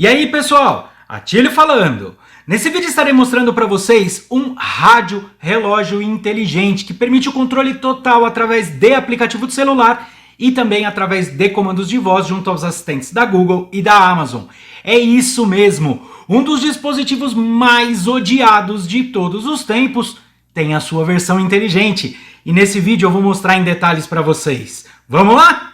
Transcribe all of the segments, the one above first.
E aí pessoal, Atílio falando. Nesse vídeo estarei mostrando para vocês um rádio relógio inteligente que permite o controle total através de aplicativo de celular e também através de comandos de voz junto aos assistentes da Google e da Amazon. É isso mesmo, um dos dispositivos mais odiados de todos os tempos tem a sua versão inteligente. E nesse vídeo eu vou mostrar em detalhes para vocês. Vamos lá?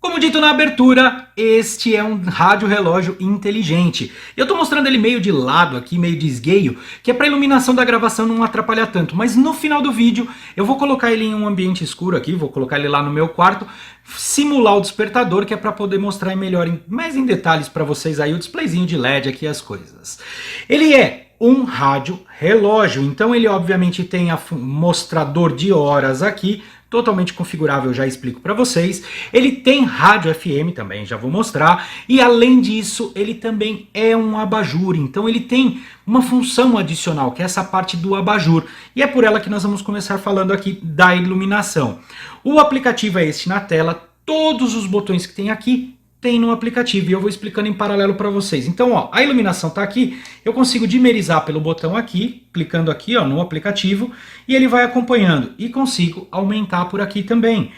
Como dito na abertura, este é um rádio relógio inteligente. Eu estou mostrando ele meio de lado aqui, meio de esgueio, que é para a iluminação da gravação não atrapalhar tanto. Mas no final do vídeo eu vou colocar ele em um ambiente escuro aqui, vou colocar ele lá no meu quarto, simular o despertador, que é para poder mostrar melhor, mais em detalhes para vocês aí o displayzinho de LED aqui, as coisas. Ele é um rádio relógio, então ele obviamente tem mostrador de horas aqui, totalmente configurável, já explico para vocês. Ele tem rádio FM também, já vou mostrar. E além disso, ele também é um abajur. Então ele tem uma função adicional, que é essa parte do abajur. E é por ela que nós vamos começar falando aqui da iluminação. O aplicativo é este na tela. Todos os botões que tem aqui tem no aplicativo e eu vou explicando em paralelo para vocês. Então, ó, a iluminação está aqui, eu consigo dimerizar pelo botão aqui, clicando aqui, ó, no aplicativo, e ele vai acompanhando, e consigo aumentar por aqui também.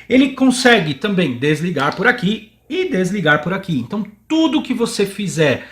Ele consegue também desligar por aqui e desligar por aqui. Então, tudo que você fizer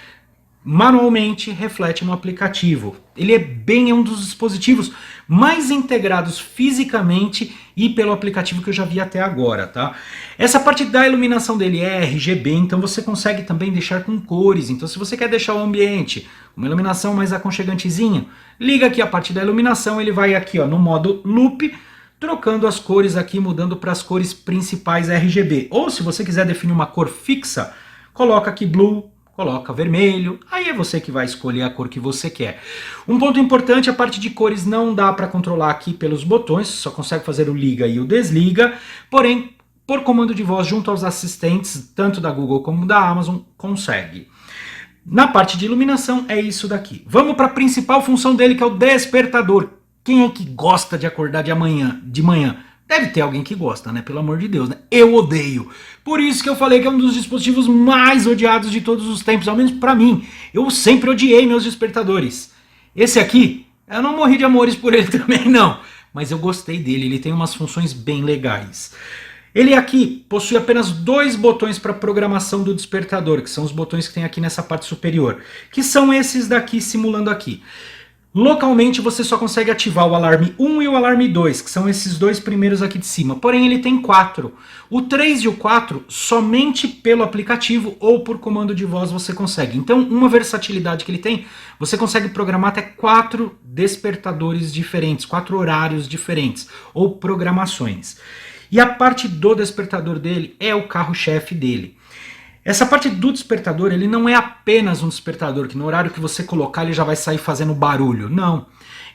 manualmente reflete no aplicativo. Ele é um dos dispositivos mais integrados fisicamente e pelo aplicativo que eu já vi até agora, tá? Essa parte da iluminação dele é RGB, então você consegue também deixar com cores. Então se você quer deixar o ambiente com uma iluminação mais aconchegantezinha, liga aqui a parte da iluminação, ele vai aqui, ó, no modo loop, trocando as cores aqui, mudando para as cores principais RGB. Ou se você quiser definir uma cor fixa, coloca aqui blue, coloca vermelho, aí é você que vai escolher a cor que você quer. Um ponto importante, a parte de cores não dá para controlar aqui pelos botões, só consegue fazer o liga e o desliga, porém, por comando de voz junto aos assistentes, tanto da Google como da Amazon, consegue. Na parte de iluminação é isso daqui. Vamos para a principal função dele, que é o despertador. Quem é que gosta de acordar de manhã? Deve ter alguém que gosta, né? Pelo amor de Deus, né? Eu odeio. Por isso que eu falei que é um dos dispositivos mais odiados de todos os tempos, ao menos pra mim. Eu sempre odiei meus despertadores. Esse aqui, eu não morri de amores por ele também, não. Mas eu gostei dele, ele tem umas funções bem legais. Ele aqui possui apenas 2 botões para programação do despertador, que são os botões que tem aqui nessa parte superior. Que são esses daqui, simulando aqui. Localmente você só consegue ativar o alarme 1 e o alarme 2, que são esses 2 primeiros aqui de cima. Porém ele tem 4. O 3 e o 4 somente pelo aplicativo ou por comando de voz você consegue. Então uma versatilidade que ele tem, você consegue programar até 4 despertadores diferentes, 4 horários diferentes ou programações. E a parte do despertador dele é o carro-chefe dele. Essa parte do despertador, ele não é apenas um despertador, que no horário que você colocar ele já vai sair fazendo barulho. Não.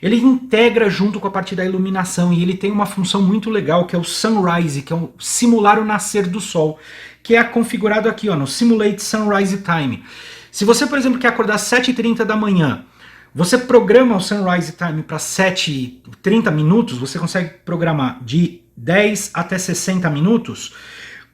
Ele integra junto com a parte da iluminação e ele tem uma função muito legal, que é o Sunrise, que é simular o nascer do sol, que é configurado aqui, ó, no Simulate Sunrise Time. Se você, por exemplo, quer acordar às 7h30 da manhã, você programa o Sunrise Time para 7h30 minutos, você consegue programar de 10 até 60 minutos.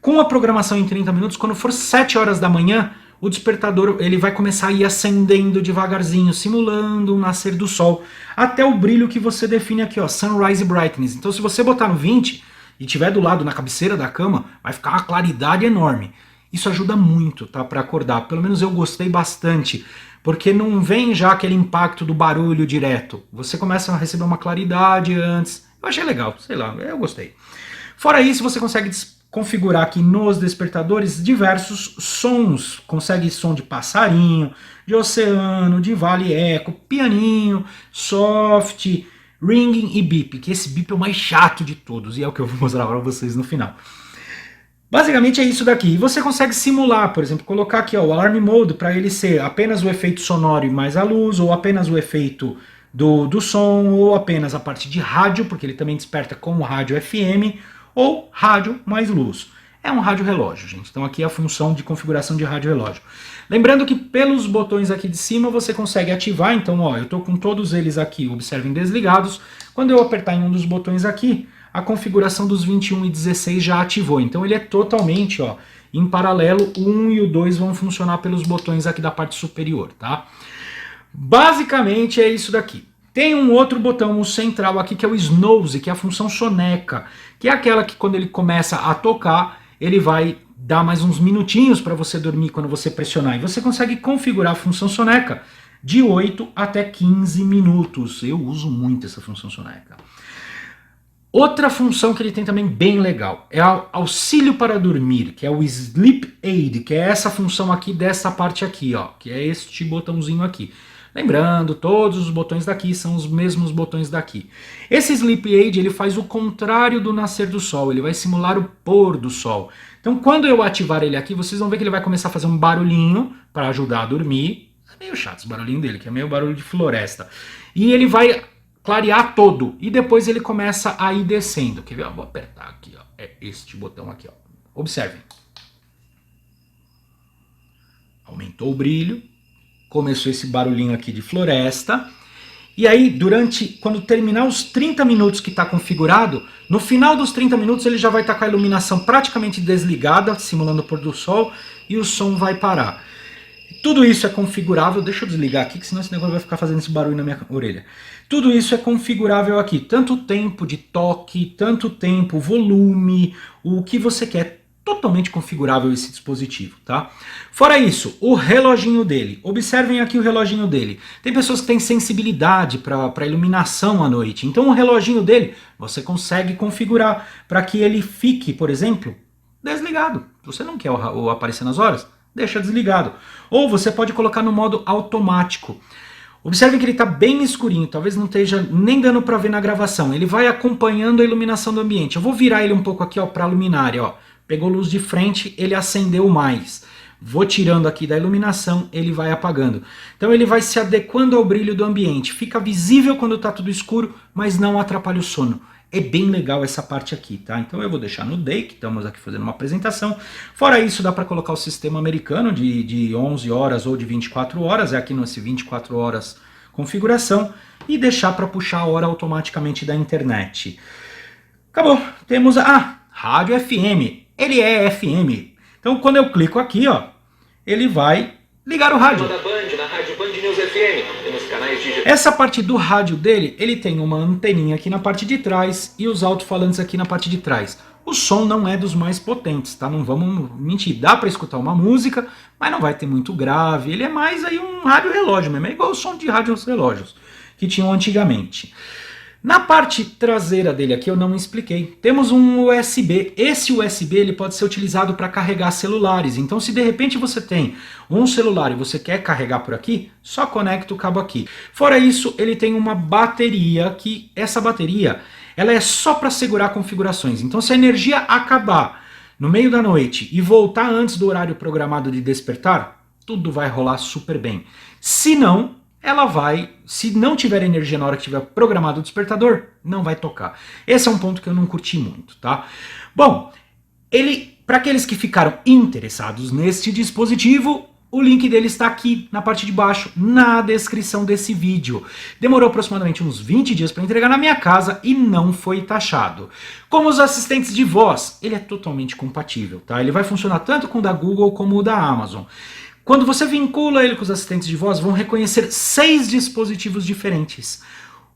Com a programação em 30 minutos, quando for 7 horas da manhã, o despertador ele vai começar a ir acendendo devagarzinho, simulando o nascer do sol, até o brilho que você define aqui, ó, Sunrise Brightness. Então se você botar no 20 e tiver do lado na cabeceira da cama, vai ficar uma claridade enorme. Isso ajuda muito, tá, para acordar. Pelo menos eu gostei bastante, porque não vem já aquele impacto do barulho direto. Você começa a receber uma claridade antes. Eu achei legal, sei lá, eu gostei. Fora isso, você consegue configurar aqui nos despertadores diversos sons. Consegue som de passarinho, de oceano, de vale eco, pianinho, soft, ringing e beep, que esse beep é o mais chato de todos e é o que eu vou mostrar para vocês no final. Basicamente é isso daqui. E você consegue simular, por exemplo, colocar aqui, ó, o Alarm Mode para ele ser apenas o efeito sonoro e mais a luz, ou apenas o efeito do som, ou apenas a parte de rádio, porque ele também desperta com o rádio FM, ou rádio mais luz. É um rádio relógio, gente. Então aqui é a função de configuração de rádio relógio. Lembrando que pelos botões aqui de cima você consegue ativar. Então, ó, eu estou com todos eles aqui, observem, desligados. Quando eu apertar em um dos botões aqui, a configuração dos 21 e 16 já ativou. Então ele é totalmente, ó, em paralelo, o 1 e o 2 vão funcionar pelos botões aqui da parte superior, tá? Basicamente é isso daqui. Tem um outro botão, o central aqui, que é o Snooze, que é a função soneca, que é aquela que quando ele começa a tocar, ele vai dar mais uns minutinhos para você dormir quando você pressionar. E você consegue configurar a função soneca de 8 até 15 minutos. Eu uso muito essa função soneca. Outra função que ele tem também bem legal é o auxílio para dormir, que é o Sleep Aid, que é essa função aqui dessa parte aqui, ó, que é este botãozinho aqui. Lembrando, todos os botões daqui são os mesmos botões daqui. Esse Sleep Aid ele faz o contrário do nascer do sol, ele vai simular o pôr do sol. Então quando eu ativar ele aqui, vocês vão ver que ele vai começar a fazer um barulhinho para ajudar a dormir. É meio chato esse barulhinho dele, que é meio barulho de floresta. E ele vai clarear todo, e depois ele começa a ir descendo. Quer ver? Eu vou apertar aqui, ó. É este botão aqui, ó. Observem. Aumentou o brilho, começou esse barulhinho aqui de floresta, e aí quando terminar os 30 minutos que está configurado, no final dos 30 minutos ele já vai estar com a iluminação praticamente desligada, simulando o pôr do sol, e o som vai parar. Tudo isso é configurável, deixa eu desligar aqui, que senão esse negócio vai ficar fazendo esse barulho na minha orelha. Tudo isso é configurável aqui, tanto o tempo de toque, tanto o tempo, volume, o que você quer, totalmente configurável esse dispositivo, tá? Fora isso, o reloginho dele, observem aqui o reloginho dele. Tem pessoas que têm sensibilidade para iluminação à noite, então o reloginho dele você consegue configurar para que ele fique, por exemplo, desligado. Você não quer o aparecer nas horas? Deixa desligado. Ou você pode colocar no modo automático. Observe que ele está bem escurinho, talvez não esteja nem dando para ver na gravação. Ele vai acompanhando a iluminação do ambiente. Eu vou virar ele um pouco aqui para a luminária. Ó. Pegou luz de frente, ele acendeu mais. Vou tirando aqui da iluminação, ele vai apagando. Então ele vai se adequando ao brilho do ambiente. Fica visível quando está tudo escuro, mas não atrapalha o sono. É bem legal essa parte aqui, tá? Então eu vou deixar no day, que estamos aqui fazendo uma apresentação. Fora isso, dá para colocar o sistema americano de 11 horas ou de 24 horas, é aqui nesse 24 horas configuração, e deixar para puxar a hora automaticamente da internet. Acabou. Temos rádio FM. Ele é FM. Então quando eu clico aqui, ó, ele vai ligar o rádio. Essa parte do rádio dele, ele tem uma anteninha aqui na parte de trás e os alto-falantes aqui na parte de trás. O som não é dos mais potentes, tá? Não vamos mentir, dá para escutar uma música, mas não vai ter muito grave. Ele é mais aí um rádio relógio mesmo, é igual o som de rádios relógios que tinham antigamente. Na parte traseira dele aqui eu não expliquei. Temos um USB. Esse USB ele pode ser utilizado para carregar celulares. Então se de repente você tem um celular e você quer carregar por aqui, só conecta o cabo aqui. Fora isso, ele tem uma bateria que essa bateria ela é só para segurar configurações. Então se a energia acabar no meio da noite e voltar antes do horário programado de despertar, tudo vai rolar super bem. Se não, ela vai, se não tiver energia na hora que tiver programado o despertador, não vai tocar. Esse é um ponto que eu não curti muito, tá? Bom, para aqueles que ficaram interessados neste dispositivo, o link dele está aqui na parte de baixo, na descrição desse vídeo. Demorou aproximadamente uns 20 dias para entregar na minha casa e não foi taxado. Como os assistentes de voz, ele é totalmente compatível, tá? Ele vai funcionar tanto com o da Google como o da Amazon. Quando você vincula ele com os assistentes de voz, vão reconhecer 6 dispositivos diferentes.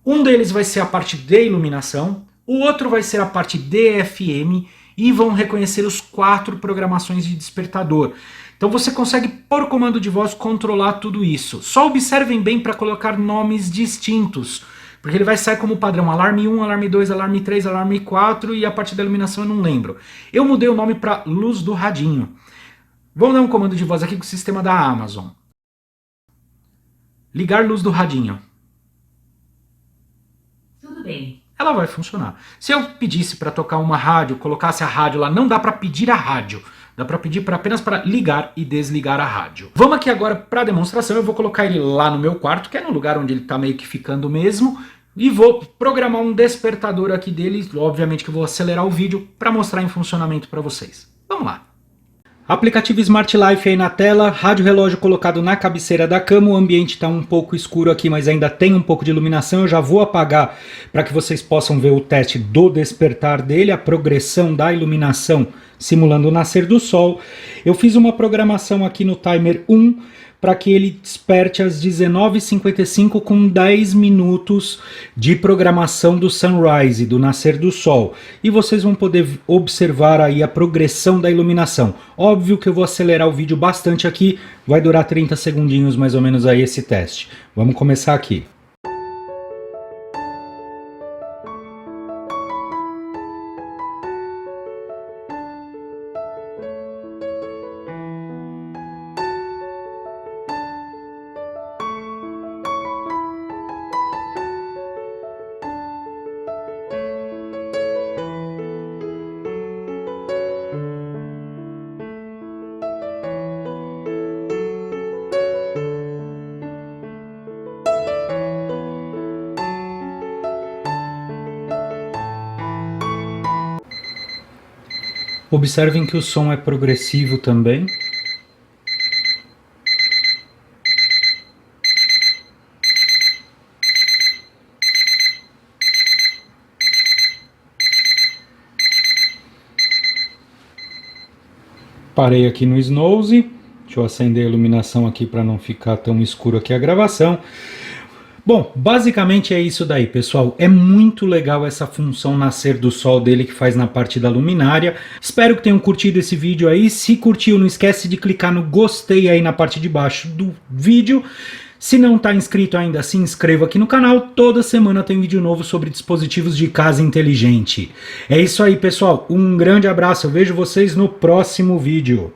Um deles vai ser a parte de iluminação, o outro vai ser a parte de FM e vão reconhecer os 4 programações de despertador. Então você consegue, por comando de voz, controlar tudo isso. Só observem bem para colocar nomes distintos, porque ele vai sair como padrão alarme 1, alarme 2, alarme 3, alarme 4 e a parte da iluminação eu não lembro. Eu mudei o nome para luz do radinho. Vamos dar um comando de voz aqui com o sistema da Amazon. Ligar luz do radinho. Tudo bem. Ela vai funcionar. Se eu pedisse para tocar uma rádio, colocasse a rádio lá, não dá para pedir a rádio. Dá para pedir apenas para ligar e desligar a rádio. Vamos aqui agora para a demonstração. Eu vou colocar ele lá no meu quarto, que é no lugar onde ele está meio que ficando mesmo. E vou programar um despertador aqui dele. Obviamente que eu vou acelerar o vídeo para mostrar em funcionamento para vocês. Vamos lá. Aplicativo Smart Life aí na tela, rádio relógio colocado na cabeceira da cama, o ambiente está um pouco escuro aqui, mas ainda tem um pouco de iluminação, eu já vou apagar para que vocês possam ver o teste do despertar dele, a progressão da iluminação simulando o nascer do sol. Eu fiz uma programação aqui no timer 1 para que ele desperte às 19h55 com 10 minutos de programação do sunrise, do nascer do sol. E vocês vão poder observar aí a progressão da iluminação. Óbvio que eu vou acelerar o vídeo bastante aqui, vai durar 30 segundinhos mais ou menos aí esse teste. Vamos começar aqui. Observem que o som é progressivo também. Parei aqui no Snooze. Deixa eu acender a iluminação aqui para não ficar tão escuro aqui a gravação. Bom, basicamente é isso daí, pessoal. É muito legal essa função nascer do sol dele que faz na parte da luminária. Espero que tenham curtido esse vídeo aí. Se curtiu, não esquece de clicar no gostei aí na parte de baixo do vídeo. Se não está inscrito ainda, se inscreva aqui no canal. Toda semana tem vídeo novo sobre dispositivos de casa inteligente. É isso aí, pessoal. Um grande abraço. Eu vejo vocês no próximo vídeo.